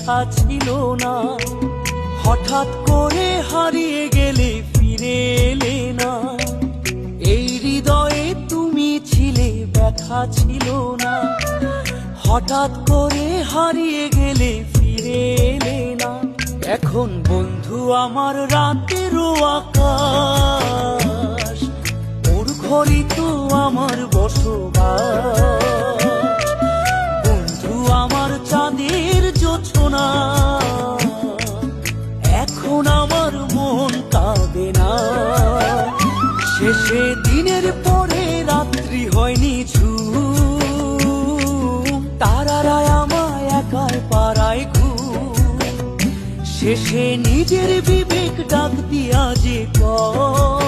ব্যথা ছিল না। হঠাৎ করে হারিয়ে গেলে ফিরে এলে না, এই হৃদয়ে তুমি ছিলে ব্যথা ছিল না। হঠাৎ করে হারিয়ে গেলে ফিরে এলে না। এখন বন্ধু আমার রাতেরও আকাশ, ওর ঘরই তো আমার বসবাস। বন্ধু আমার চাঁদের জোছনা, এখন আমার মন কাঁদে না। শেষে দিনের পরে রাত্রি হয়নি ঝুম, তারারা আমায় একাই পাড়ায় ঘুম। শেষে নিজের বিবেক ডাক দিয়া যে কয়